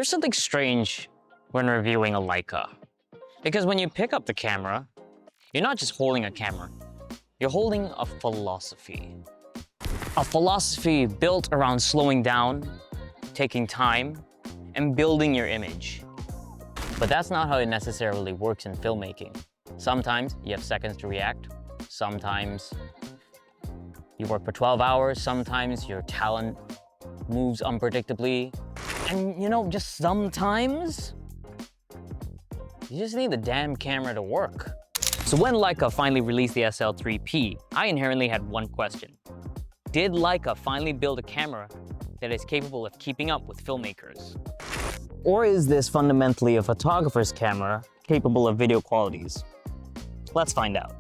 There's something strange when reviewing a Leica. Because when you pick up the camera, you're not just holding a camera, you're holding a philosophy. A philosophy built around slowing down, taking time, and building your image. But that's not how it necessarily works in filmmaking. Sometimes you have seconds to react, sometimes you work for 12 hours, sometimes your talent moves unpredictably, and just sometimes you just need the damn camera to work. So when Leica finally released the SL3-P, I inherently had one question. Did Leica finally build a camera that is capable of keeping up with filmmakers? Or is this fundamentally a photographer's camera capable of video qualities? Let's find out.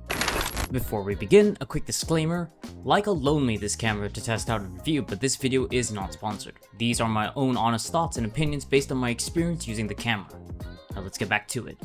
Before we begin, a quick disclaimer. Leica loaned me this camera to test out and review, but this video is not sponsored. These are my own honest thoughts and opinions based on my experience using the camera. Now let's get back to it.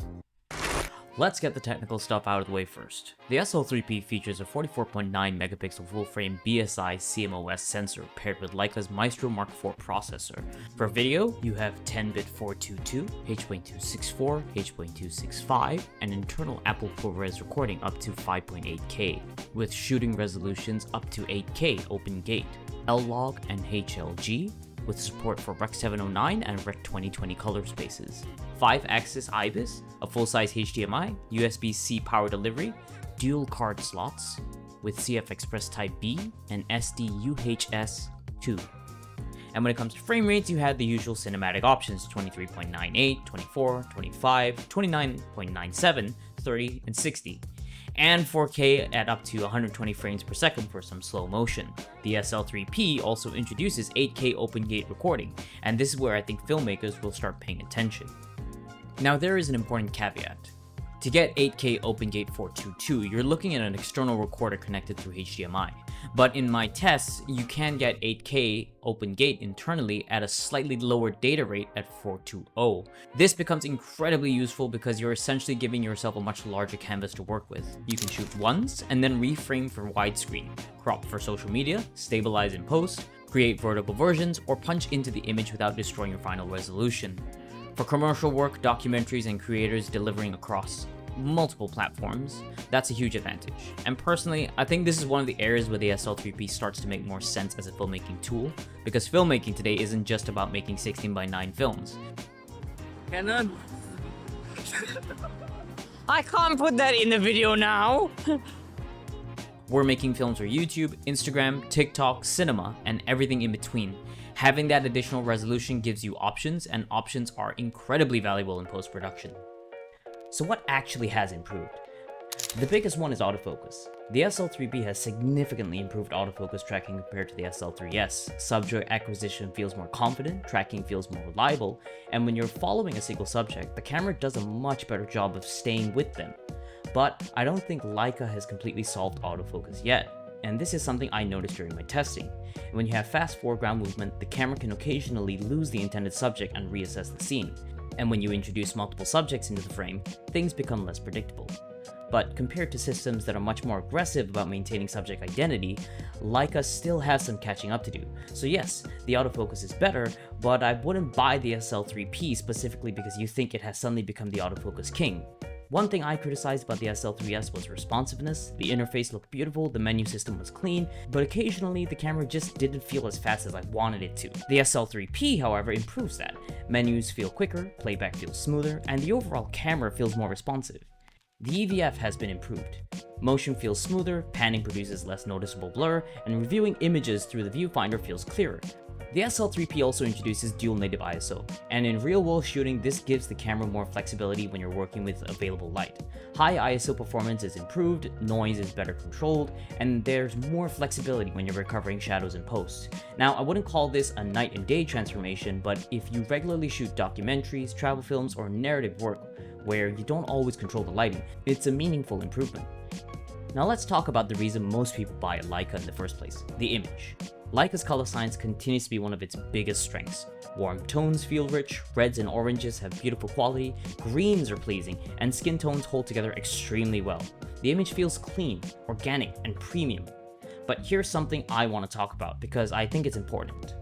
Let's get the technical stuff out of the way first. The SL3-P features a 44.9 megapixel full-frame BSI CMOS sensor paired with Leica's Maestro Mark IV processor. For video, you have 10-bit 422, H.264, H.265, and internal Apple ProRes recording up to 5.8K, with shooting resolutions up to 8K open gate, L-Log and HLG, with support for Rec 709 and Rec 2020 color spaces, 5-axis IBIS, a full-size HDMI, USB-C power delivery, dual card slots, with CF Express Type B and SD UHS 2. And when it comes to frame rates, you have the usual cinematic options: 23.98, 24, 25, 29.97, 30, and 60. And 4K at up to 120 frames per second for some slow motion. The SL3-P also introduces 8K open gate recording, and this is where I think filmmakers will start paying attention. Now there is an important caveat. To get 8K open gate 422, you're looking at an external recorder connected through HDMI. But in my tests, you can get 8K open gate internally at a slightly lower data rate at 420. This becomes incredibly useful because you're essentially giving yourself a much larger canvas to work with. You can shoot once and then reframe for widescreen, crop for social media, stabilize in post, create vertical versions, or punch into the image without destroying your final resolution. For commercial work, documentaries, and creators delivering across multiple platforms, that's a huge advantage. And personally, I think this is one of the areas where the SL3-P starts to make more sense as a filmmaking tool, because filmmaking today isn't just about making 16:9 films. Canon? I can't put that in the video now! We're making films for YouTube, Instagram, TikTok, cinema, and everything in between. Having that additional resolution gives you options, and options are incredibly valuable in post-production. So what actually has improved? The biggest one is autofocus. The SL3-P has significantly improved autofocus tracking compared to the SL3S. Subject acquisition feels more confident, tracking feels more reliable, and when you're following a single subject, the camera does a much better job of staying with them. But I don't think Leica has completely solved autofocus yet. And this is something I noticed during my testing. When you have fast foreground movement, the camera can occasionally lose the intended subject and reassess the scene. And when you introduce multiple subjects into the frame, things become less predictable. But compared to systems that are much more aggressive about maintaining subject identity, Leica still has some catching up to do. So yes, the autofocus is better, but I wouldn't buy the SL3-P specifically because you think it has suddenly become the autofocus king. One thing I criticized about the SL3S was responsiveness. The interface looked beautiful, the menu system was clean, but occasionally the camera just didn't feel as fast as I wanted it to. The SL3-P, however, improves that. Menus feel quicker, playback feels smoother, and the overall camera feels more responsive. The EVF has been improved. Motion feels smoother, panning produces less noticeable blur, and reviewing images through the viewfinder feels clearer. The SL3-P also introduces dual native ISO, and in real-world shooting, this gives the camera more flexibility when you're working with available light. High ISO performance is improved, noise is better controlled, and there's more flexibility when you're recovering shadows in post. Now, I wouldn't call this a night and day transformation, but if you regularly shoot documentaries, travel films, or narrative work where you don't always control the lighting, it's a meaningful improvement. Now let's talk about the reason most people buy a Leica in the first place, the image. Leica's color science continues to be one of its biggest strengths. Warm tones feel rich, reds and oranges have beautiful quality, greens are pleasing, and skin tones hold together extremely well. The image feels clean, organic, and premium. But here's something I want to talk about because I think it's important.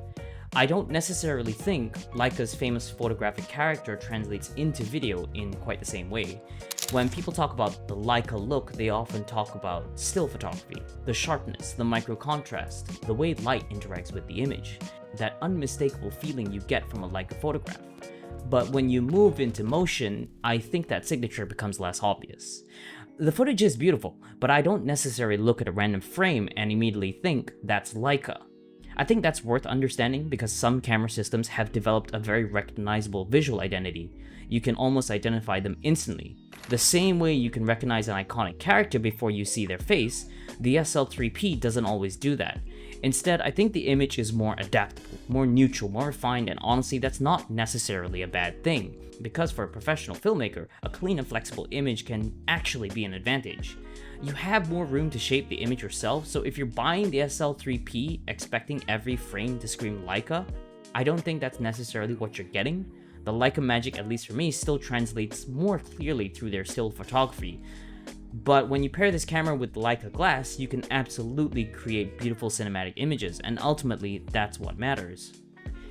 I don't necessarily think Leica's famous photographic character translates into video in quite the same way. When people talk about the Leica look, they often talk about still photography, the sharpness, the micro contrast, the way light interacts with the image, that unmistakable feeling you get from a Leica photograph. But when you move into motion, I think that signature becomes less obvious. The footage is beautiful, but I don't necessarily look at a random frame and immediately think that's Leica. I think that's worth understanding because some camera systems have developed a very recognizable visual identity. You can almost identify them instantly. The same way you can recognize an iconic character before you see their face, the SL3-P doesn't always do that. Instead, I think the image is more adaptable, more neutral, more refined, and honestly, that's not necessarily a bad thing, because for a professional filmmaker, a clean and flexible image can actually be an advantage. You have more room to shape the image yourself, so if you're buying the SL3-P expecting every frame to scream Leica, I don't think that's necessarily what you're getting. The Leica magic, at least for me, still translates more clearly through their still photography. But when you pair this camera with the Leica glass, you can absolutely create beautiful cinematic images, and ultimately, that's what matters.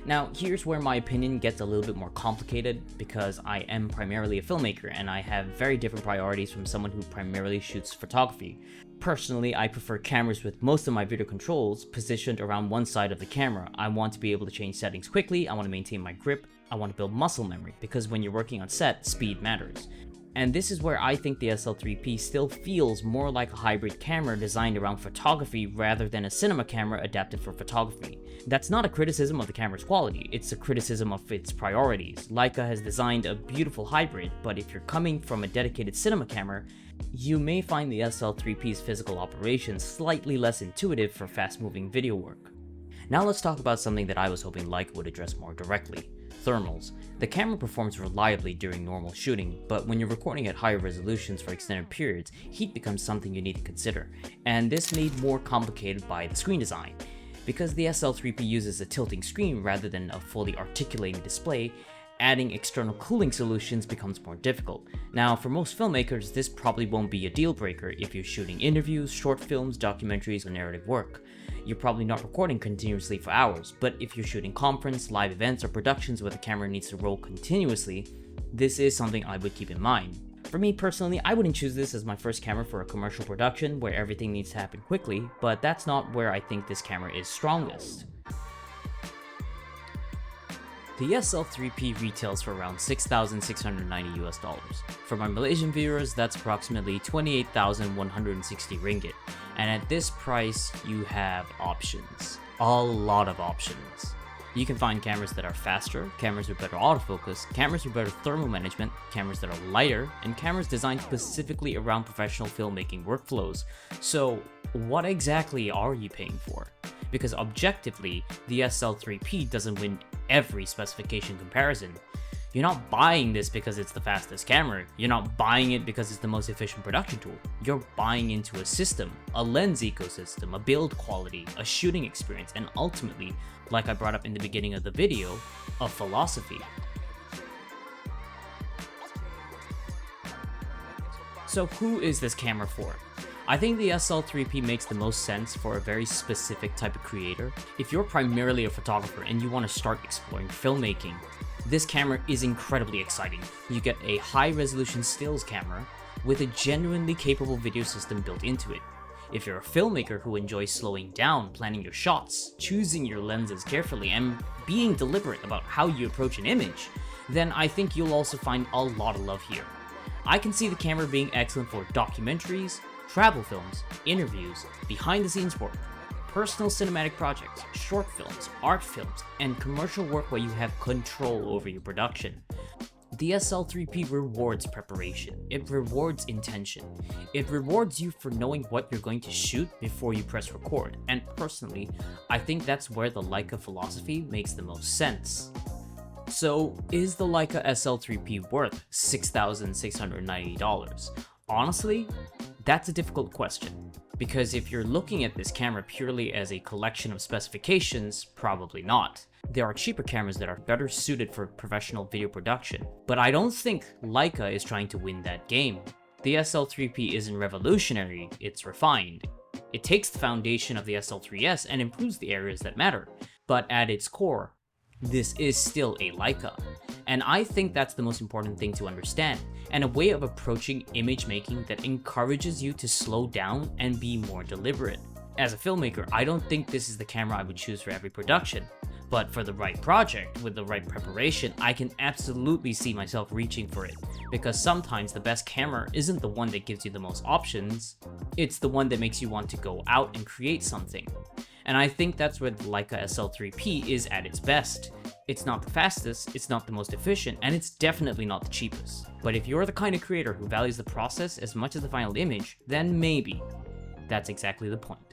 Now, here's where my opinion gets a little bit more complicated, because I am primarily a filmmaker and I have very different priorities from someone who primarily shoots photography. Personally, I prefer cameras with most of my video controls positioned around one side of the camera. I want to be able to change settings quickly, I want to maintain my grip, I want to build muscle memory, because when you're working on set, speed matters. And this is where I think the SL3-P still feels more like a hybrid camera designed around photography rather than a cinema camera adapted for photography. That's not a criticism of the camera's quality, it's a criticism of its priorities. Leica has designed a beautiful hybrid, but if you're coming from a dedicated cinema camera, you may find the SL3-P's physical operation slightly less intuitive for fast-moving video work. Now let's talk about something that I was hoping Leica would address more directly. Thermals. The camera performs reliably during normal shooting, but when you're recording at higher resolutions for extended periods, heat becomes something you need to consider, and this made more complicated by the screen design. Because the SL3-P uses a tilting screen rather than a fully articulating display, adding external cooling solutions becomes more difficult. Now, for most filmmakers, this probably won't be a deal breaker if you're shooting interviews, short films, documentaries, or narrative work. You're probably not recording continuously for hours, but if you're shooting conference, live events, or productions where the camera needs to roll continuously, this is something I would keep in mind. For me personally, I wouldn't choose this as my first camera for a commercial production where everything needs to happen quickly, but that's not where I think this camera is strongest. The SL3-P retails for around $6,690 US. For my Malaysian viewers, that's approximately 28,160 ringgit. And at this price, you have options. A lot of options. You can find cameras that are faster, cameras with better autofocus, cameras with better thermal management, cameras that are lighter, and cameras designed specifically around professional filmmaking workflows. So, what exactly are you paying for? Because objectively, the SL3-P doesn't win every specification comparison. You're not buying this because it's the fastest camera, you're not buying it because it's the most efficient production tool. You're buying into a system, a lens ecosystem, a build quality, a shooting experience, and ultimately, like I brought up in the beginning of the video, a philosophy. So who is this camera for? I think the SL3-P makes the most sense for a very specific type of creator. If you're primarily a photographer and you want to start exploring filmmaking, this camera is incredibly exciting. You get a high-resolution stills camera with a genuinely capable video system built into it. If you're a filmmaker who enjoys slowing down, planning your shots, choosing your lenses carefully, and being deliberate about how you approach an image, then I think you'll also find a lot of love here. I can see the camera being excellent for documentaries, travel films, interviews, behind-the-scenes work, personal cinematic projects, short films, art films, and commercial work where you have control over your production. The SL3-P rewards preparation, it rewards intention, it rewards you for knowing what you're going to shoot before you press record, and personally, I think that's where the Leica philosophy makes the most sense. So, is the Leica SL3-P worth $6,690? Honestly, that's a difficult question, because if you're looking at this camera purely as a collection of specifications, probably not. There are cheaper cameras that are better suited for professional video production, but I don't think Leica is trying to win that game. The SL3-P isn't revolutionary, it's refined. It takes the foundation of the SL3S and improves the areas that matter, but at its core, this is still a Leica. And I think that's the most important thing to understand, and a way of approaching image making that encourages you to slow down and be more deliberate. As a filmmaker, I don't think this is the camera I would choose for every production, but for the right project, with the right preparation, I can absolutely see myself reaching for it, because sometimes the best camera isn't the one that gives you the most options, it's the one that makes you want to go out and create something. And I think that's where the Leica SL3-P is at its best. It's not the fastest, it's not the most efficient, and it's definitely not the cheapest. But if you're the kind of creator who values the process as much as the final image, then maybe that's exactly the point.